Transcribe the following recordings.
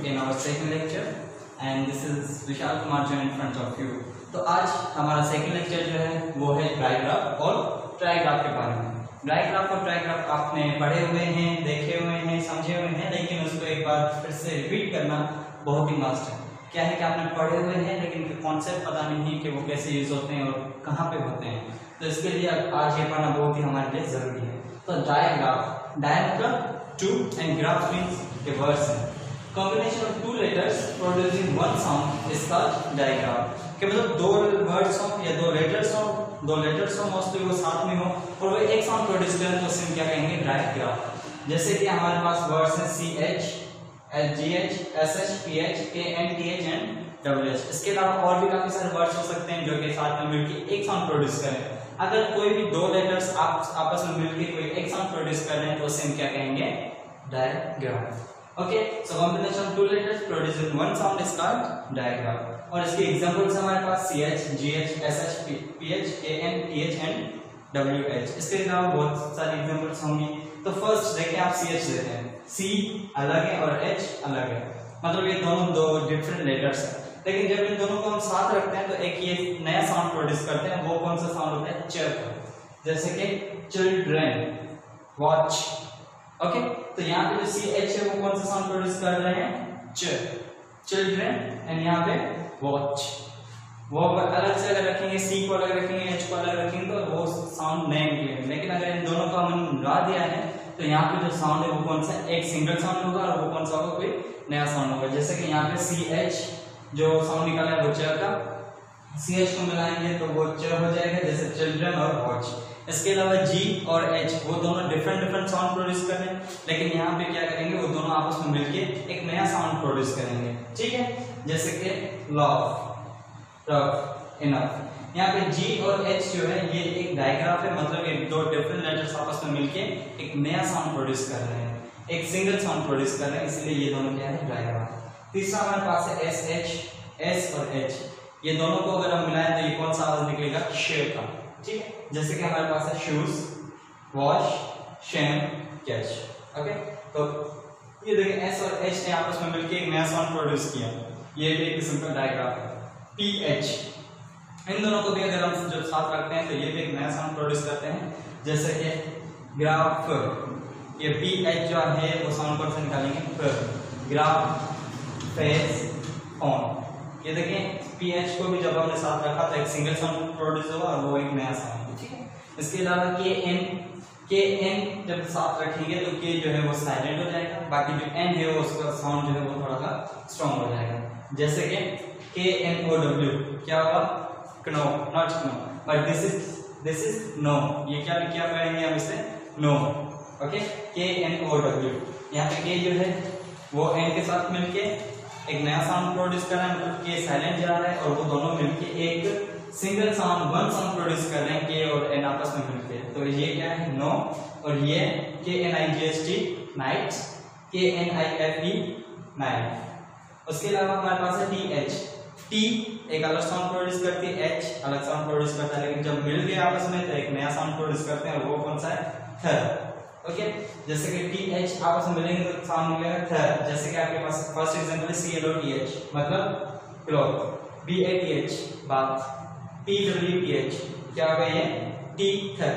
in our second lecture and this is Vishal Kumar Jain in front of you। तो आज हमारा second lecture जो है वो है डायग्राफ और ट्राइग्राफ के बारे में। डायग्राफ और ट्राइग्राफ आपने पढ़े हुए हैं, देखे हुए हैं, समझे हुए हैं, लेकिन उसको एक बार फिर से रिपीट करना बहुत ही मस्ट है। क्या है कि आपने पढ़े हुए हैं लेकिन कॉन्सेप्ट पता नहीं है कि वो कैसे यूज होते हैं और कहाँ पे होते हैं, तो इसके लिए आज ये पढ़ना बहुत ही हमारे लिए जरूरी है। तो डायग्राफ, डाय मतलब टू एंड ग्राफ मीन्स के वर्ड्स हैं। Combination of two letters producing one sound is called digraph. कि मतलब दो वर्ड्स हो या दो लेटर्स हो मोस्टली वो साथ में हो और वो एक साउंड प्रोड्यूस करें तो उसे क्या कहेंगे, डायग्राफ। जैसे कि हमारे पास वर्ड्स हैं CH, SGH, SH, PH, KN, TH and WH। इसके अलावा और भी काफी सारे वर्ड्स हो सकते हैं जो कि साथ में मिलकर एक साउंड प्रोड्यूस करें। अगर कोई भी दो लेटर्स आपस में मिलकर कोई एक साउंड प्रोड्यूस कर रहे हैं तो उसे हम क्या कहेंगे, digraph. Okay, so combination of two letters producing one sound is called digraph. और इसके एग्जांपल्स हमारे पास CH, GH, SH, PH, KN, TH and WH। इसके अलावा बहुत सारे एग्जांपल्स होंगे। तो फर्स्ट देखिए आप CH लेते हैं, C अलग है और H अलग है, मतलब ये दोनों दो डिफरेंट लेटर्स हैं। लेकिन जब इन दोनों को हम साथ रखते हैं तो एक ये नया साउंड प्रोड्यूस करते हैं। वो कौन सा साउंड होता है, च का। जैसे कि चिल्ड्रन, वॉच। ओके, तो यहाँ पे जो CH है वो कौन सा साउंड प्रोड्यूस कर रहे हैं, च, चिल्ड्रन, एंड यहाँ पे वॉच। वो अलग से अगर रखेंगे, C को अलग रखेंगे, H को अलग रखेंगे तो वो साउंड नहीं निकलेंगे। लेकिन अगर इन दोनों को हमने मिला दिया है तो यहाँ पे जो साउंड है वो कौन सा, एक सिंगल साउंड होगा और वो कौन सा होगा, कोई नया साउंड होगा। जैसे कि यहाँ पे CH जो साउंड निकाला है वो च का, CH को मिलाएंगे तो वो च हो जाएगा, जैसे चिल्ड्रन और वॉच। इसके अलावा G और H वो दोनों डिफरेंट साउंड प्रोड्यूस कर रहे हैं, लेकिन यहाँ पे क्या करेंगे, वो दोनों आपस में मिलके एक नया साउंड प्रोड्यूस करेंगे। ठीक है, जैसे कि लव, रफ, इनफ। यहाँ पे G और H जो है ये एक डायग्राफ है, मतलब ये दो डिफरेंट लेटर्स आपस में मिलके एक नया साउंड प्रोड्यूस कर रहे हैं, एक सिंगल साउंड प्रोड्यूस कर रहे हैं, इसलिए ये दोनों क्या है, डायग्राफ। तीसरा हमारे पास है SH, S और H। ये दोनों को अगर हम मिलाएं तो ये कौन सा आवाज निकलेगा, श का। ठीक है, जैसे कि हमारे पास है shoes, wash, sham, catch. Okay, तो ये देखिए S और H ने आपस में मिलकर एक नया साउंड प्रोड्यूस किया, ये भी एक किस्म का डायग्राफ है। PH, इन दोनों को भी अगर हम जब साथ रखते हैं तो ये भी एक नया साउंड प्रोड्यूस करते हैं, जैसे कि ग्राफ। ये PH जो है वो साउंड कौन सा निकालेंगे, ग्राफ, फेस, फोन। ये देखिए PH को भी जब हमने साथ रखा तो एक सिंगल साउंड प्रोड्यूस हुआ और वो एक नया साउंड। ठीक है, इसके अलावा KN जब साथ रखेंगे तो K जो है वो साइलेंट हो जाएगा, बाकी जो N है वो उसका साउंड जो है वो थोड़ा सा स्ट्रॉन्ग हो जाएगा। जैसे कि KNOW क्या होगा, कनो, नॉट कनो, बट दिस इज नो। ये क्या कहेंगे हम इसे, नो। Okay, KNOW। यहाँ पे K जो है वो N के साथ मिलके एक नया साउंड प्रोड्यूस कर रहा है, मतलब K साइलेंट जा रहा है और वो दोनों मिलके एक single sound, one sound produce कर रहे हैं, K और N आपस में मिलके। तो ये क्या है, नो। और ये KNIGHT, नाइट, KNIFE, नाइट। उसके अलावा हमारे पास है TH। T एक अलग साउंड प्रोड्यूस करती है, H अलग साउंड प्रोड्यूस करता है, लेकिन जब मिल गए आपस में तो एक नया साउंड प्रोड्यूस करते हैं, वो कौन सा है, थ। ओके, जैसे कि TH आपस में मिलेंगे तो साउंड मिलेगा थ। जैसे कि आपके पास फर्स्ट एग्जांपल है CLOTH मतलब क्लॉथ, BATH बाथ, TWTH क्या होगा, ये टी थ।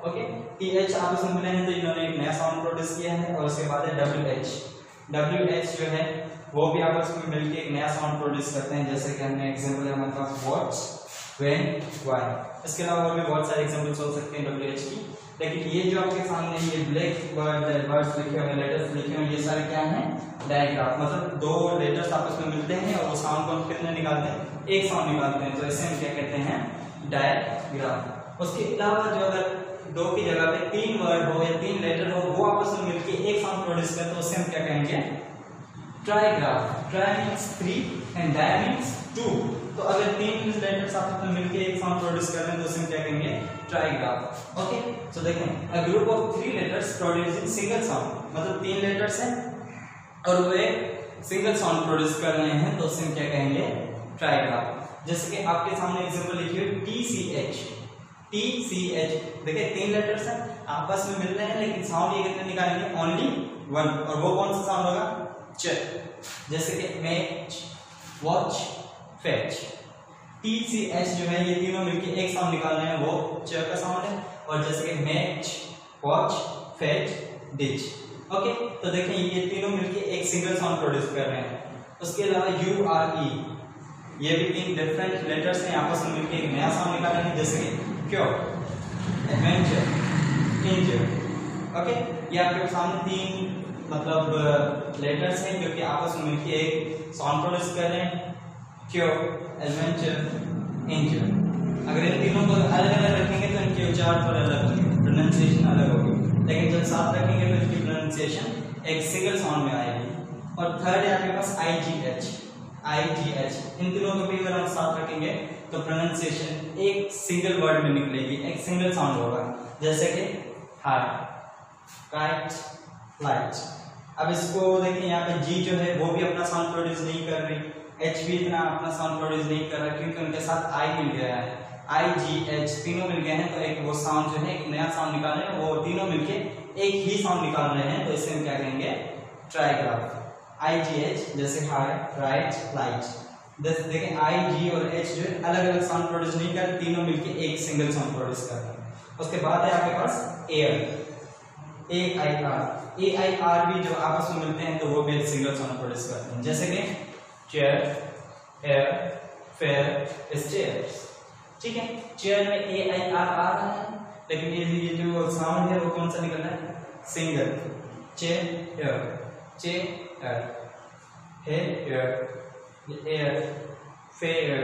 ओके, TH आपस में मिलेंगे तो इन्होंने एक नया साउंड प्रोड्यूस किया है। और उसके बाद है WH जो है वो भी आपस में मिलके एक नया साउंड प्रोड्यूस करते हैं, जैसे कि हमने एग्जांपल है हमारे पास वॉच, व्हेन, व्हाई। इसके अलावा और भी बहुत सारे एग्जांपल्स हो सकते हैं WH की, लेकिन ये जो आपके सामने ये ब्लैक वर्ड्स लिखे हुए, लेटर्स लिखे हुए, ये सारे क्या हैं, डायग्राफ। मतलब दो लेटर्स आपस में मिलते हैं और वो साउंड को कितने निकालते हैं, एक साउंड निकालते हैं, तो इसे हम क्या कहते हैं, डायग्राफ। उसके अलावा जो अगर दो की जगह पे तीन वर्ड हो या तीन लेटर हो वो आपस में मिलकर एक साउंड प्रोड्यूस करते हैं, तो उसे हम क्या कहेंगे, trigraph. Tri means 3 and di means 2। तो अगर तीन लेटर्स आपस में मिलकर एक साउंड प्रोड्यूस कर रहे हैं तो उसे हम क्या कहेंगे, ट्राइग्राफ। ओके, सो देखें, a group of 3 letters producing single sound, मतलब 3 लेटर्स हैं और वो एक सिंगल साउंड प्रोड्यूस कर रहे हैं तो उसे हम क्या कहेंगे, ट्राइग्राफ। जैसे कि आपके सामने एग्जांपल लिखिए TCH। देखिए 3 लेटर्स हैं आपस में मिल रहे हैं, लेकिन साउंड ये कितने निकालेंगे, ओनली 1। और वो कौन सा साउंड होगा, च, जैसे कि match, watch, fetch. T C H जो है ये तीनों मिलके एक साउंड निकाल रहे हैं, वो च का साउंड है। और जैसे कि match, watch, fetch, ditch. Okay, तो देखें ये तीनों मिलके एक सिंगल साउंड प्रोड्यूस कर रहे हैं। उसके अलावा यू आर ई, ये भी तीन डिफरेंट लेटर्स हैं, आपस में मिलके एक नया साउंड निकाल रहे हैं, जैसे कि क्योर, एडवेंचर, इंजर। ओके, ये आपके सामने तीन मतलब लेटर्स हैं जो कि आपस में मिलके एक साउंड प्रोड्यूस कर रहे हैं, क्योर, एडवेंचर, इंजर। अगर इन तीनों को अलग अलग रखेंगे तो इनके उच्चार थोड़े अलग होंगे, प्रोनाउंसिएशन अलग होगी, लेकिन जब साथ रखेंगे तो इनकी प्रोनाउंसिएशन एक सिंगल साउंड में आएगी। और थर्ड है आपके पास आई जी एच, आई जी एच। इन तीनों को भी अगर हम साथ रखेंगे तो प्रोनाउंसिएशन एक सिंगल वर्ड में निकलेगी, एक सिंगल साउंड होगा, जैसे कि हाई, काइट, फ्लाइट। अब इसको देखिए, यहाँ पे जी जो है वो भी अपना साउंड प्रोड्यूस नहीं कर रही, एच भी इतना अपना साउंड प्रोड्यूस नहीं कर रहा, क्योंकि उनके साथ आई मिल गया है, आई जी एच तीनों मिल गए हैं, तो एक वो साउंड जो है एक नया साउंड निकाल रहे हैं, वो तीनों मिलके एक ही साउंड निकाल रहे हैं, तो इसे हम क्या कहेंगे, ट्राइग्राफ। आई जी एच जैसे हाई, राइट, फ्लाइट। देखें आई जी और एच जो है अलग अलग साउंड प्रोड्यूस नहीं कर, तीनों मिलके एक सिंगल साउंड प्रोड्यूस कर रहे हैं। उसके बाद है आपके पास air, A I R. A I R भी जो आपस में मिलते हैं तो वो भी एक सिंगल साउंड प्रोड्यूस करते हैं, जैसे कि चेयर, हेयर, फेयर, स्टेयर्स। ठीक है, चेयर में ए आई आर आ रहा है, लेकिन ये जो साउंड है वो कौन सा निकल रहा है, single. Chair, chair, hair, air, fair,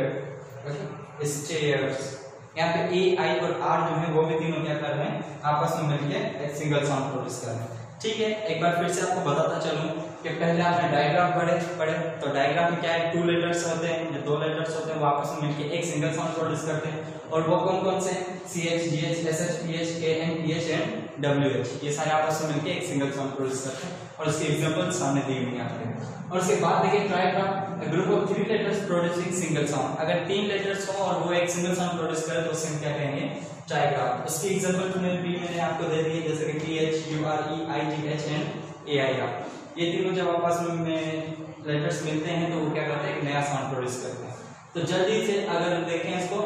stairs. यहाँ पे ए आई और आर जो है वो भी तीनों क्या कर रहे हैं, आपस में मिलकर एक सिंगल साउंड प्रोड्यूस कर रहे हैं। ठीक है, एक बार फिर से आपको बताता चलूं कि पहले आपने डायग्राम पढ़े तो डायग्राम में क्या है, 2 लेटर्स होते हैं या 2 लेटर्स होते हैं, वो आपस में मिलकर एक सिंगल साउंड प्रोड्यूस करते हैं। और वो कौन कौन से हैं, C H, G H, S H, P H, K N, P H and W H, ये सारे आपस में मिलकर एक सिंगल साउंड प्रोड्यूस करते हैं। और इसके एग्जांपल सामने दिए हुए हैं आपके। और उसके बाद देखिए trigram, group of 3 letters producing single sound. अगर 3 लेटर्स हो और वो एक सिंगल साउंड प्रोड्यूस करे तो उसे हम क्या कहेंगे, ट्राइग्राफ। इसकी एग्जांपल मैंने आपको दे दी है, जैसे कि T H, you R E, I ji H and A I are. ये तीनों जब आपस में लेटर्स मिलते हैं तो वो क्या करते हैं, एक नया साउंड प्रोड्यूस करते हैं। तो जल्दी से अगर देखें इसको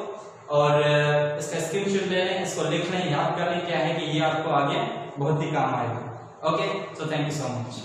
और इसका स्क्रीनशॉट ले लें, इसको लिख लें, याद कर लें क्या है कि ये आपको आगे बहुत ही काम आएगा। Okay, so thank you so much.